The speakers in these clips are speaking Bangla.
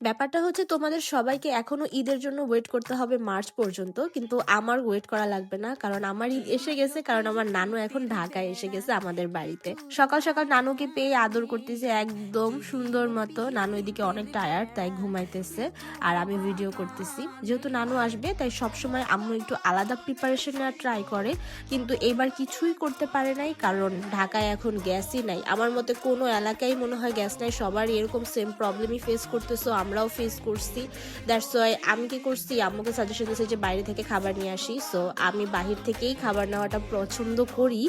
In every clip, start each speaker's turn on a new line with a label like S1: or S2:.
S1: ব্যাপারটা হচ্ছে তোমাদের সবাইকে এখনো ঈদের জন্য ওয়েট করতে হবে মার্চ পর্যন্ত, কিন্তু আমার ওয়েট করা লাগবে না, কারণ আমার ঈদ এসে গেছে। কারণ আমার নানু এখন ঢাকায় এসে গেছে আমাদের বাড়িতে। সকাল সকাল নানুকে পেয়ে আদর করতেছে একদম সুন্দর মতো। নানু এদিকে অনেক টায়ার্ড, তাই ঘুমাইতেছে আর আমি ভিডিও করতেছি। যেহেতু নানু আসবে তাই সবসময় আম্মু একটু আলাদা প্রিপারেশন নেওয়ার ট্রাই করে, কিন্তু এবার কিছুই করতে পারে নাই, কারণ ঢাকায় এখন গ্যাসই নাই। আমার মতে কোনো এলাকায় মনে হয় গ্যাস নাই, সবারই এরকম সেম প্রবলেমই ফেস করতেছো, আমরাও ফেস করছি। দ্যাটস ওয়াই আমি কি করছি, আম্মুকে সাজেশন দিয়েছি যে বাইরে থেকে খাবার নিয়ে আসি। সো আমি বাহির থেকেই খাবার নেওয়াটা পছন্দ করি।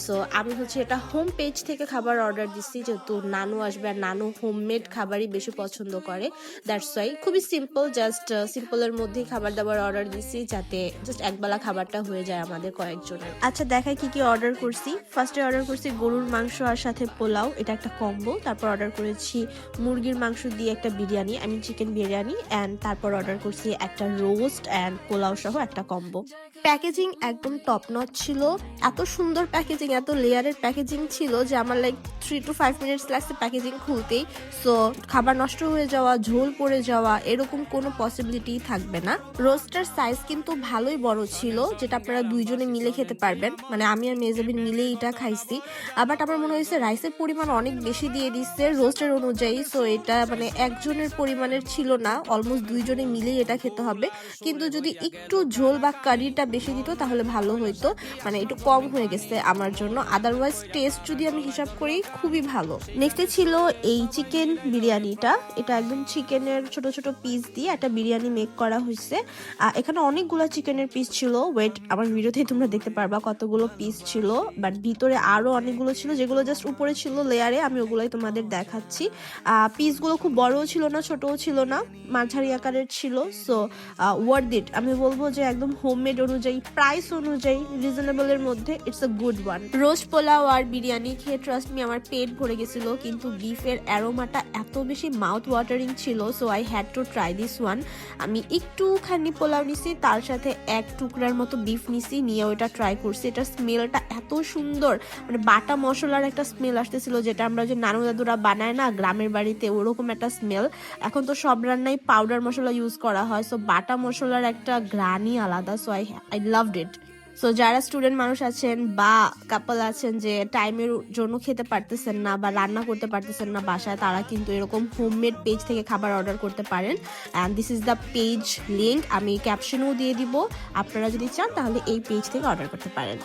S1: সো আমি হচ্ছে এটা হোম পেজ থেকে খাবার অর্ডার দিচ্ছি, যেহেতু নানু আসবে আর নানু হোমমেড খাবারই বেশি পছন্দ করে। দ্যাটস ওয়াই খুবই সিম্পল, জাস্ট সিম্পলের মধ্যেই খাবার দাবার অর্ডার দিচ্ছি, যাতে জাস্ট একবেলা খাবারটা হয়ে যায় আমাদের কয়েকজনের। আচ্ছা দেখাই কি কি অর্ডার করছি। ফার্স্টে অর্ডার করছি গরুর মাংস আর সাথে পোলাও, এটা একটা কম্বো। তারপর অর্ডার করেছি মুরগির মাংস দিয়ে একটা বিরিয়ানি, আমি চিকেন বিরিয়ানি। অ্যান্ড তারপর অর্ডার করছি একটা রোস্ট অ্যান্ড পোলাও সহ একটা কম্বো। প্যাকেজিং একদম টপ নচ ছিল, এত সুন্দর প্যাকেজিং, এত লেয়ারের প্যাকেজিং ছিল যে আমার লাইক 3 to 5 মিনিটস লাগছে প্যাকেজিং খুলতেই। সো খাবার নষ্ট হয়ে যাওয়া, ঝোল পড়ে যাওয়া এরকম কোনো পসিবিলিটি থাকবে না। রোস্টার সাইজ কিন্তু ভালোই বড় ছিল, যেটা আপনারা দুইজনে মিলে খেতে পারবেন। মানে আমি আর মেজাবিন মিলে এটা খাইছি। বাট আমার মনে হয়েছে রাইসের পরিমাণ অনেক বেশি দিয়ে দিচ্ছে রোস্টের অনুযায়ী। সো এটা মানে একজনের পরিমাণের ছিল না, অলমোস্ট দুইজনে মিলেই এটা খেতে হবে। কিন্তু যদি একটু ঝোল বা কারিটা বেশি দিত তাহলে ভালো হইতো, মানে একটু কম হয়ে গেছে আমার জন্য। আদারওয়াইজ টেস্ট যদি আমি হিসাব করি খুবই ভালো। নেক্সটে ছিল এই চিকেন বিরিয়ানিটা, এটা একদম চিকেনের ছোট ছোট পিস দিয়ে একটা বিরিয়ানি মেক করা হয়েছে। এখানে অনেকগুলো চিকেনের পিস ছিল, ওয়েট আমার ভিডিওতেই তোমরা দেখতে পারবা কতগুলো পিস ছিল। বাট ভিতরে আরো অনেকগুলো ছিল, যেগুলো জাস্ট উপরে ছিল লেয়ারে, আমি ওগুলোই তোমাদের দেখাচ্ছি। পিসগুলো খুব বড়ও ছিল না, ছোটও ছিল না, মাঝারি আকারের ছিল। সো ওয়ার্থ ইট, আমি বলবো যে একদম হোমমেড অনুযায়ী, প্রাইস অনুযায়ী রিজনেবল এর মধ্যে it's a good one. Roast pulao আর বিরিয়ানি খেয়ে ট্রাস্ট মি আমার পেট ভরে গেছিল, কিন্তু বিফের অ্যারোমাটা এত বেশি মাউথ ওয়াটারিং ছিল। So I had to try this one. আমি একটুখানি পোলাও নিছি, তার সাথে এক টুকরার মতো বিফ নিছি, নিয়ে ওইটা ট্রাই করছি। এটার স্মেলটা এত সুন্দর, মানে বাটা মশলার একটা স্মেল আসতেছিল, যেটা আমরা যে নানু দাদুরা বানায় না গ্রামের বাড়িতে, ওরকম একটা স্মেল। এখন তো সব রান্নায় পাউডার মশলা ইউজ করা হয়, সো বাটা মশলার একটা ঘ্রাণই আলাদা। So I loved it. So যারা স্টুডেন্ট মানুষ আছেন বা কাপল আছেন যে টাইমের জন্য খেতে পারতেছেন না বা রান্না করতে পারতেছেন না বাসায়, তারা কিন্তু এরকম হোমমেড পেজ থেকে খাবার অর্ডার করতে পারেন। And this is the page link, আমি ক্যাপশনেও দিয়ে দিব। আপনারা যদি চান তাহলে এই পেজ থেকে অর্ডার করতে পারেন।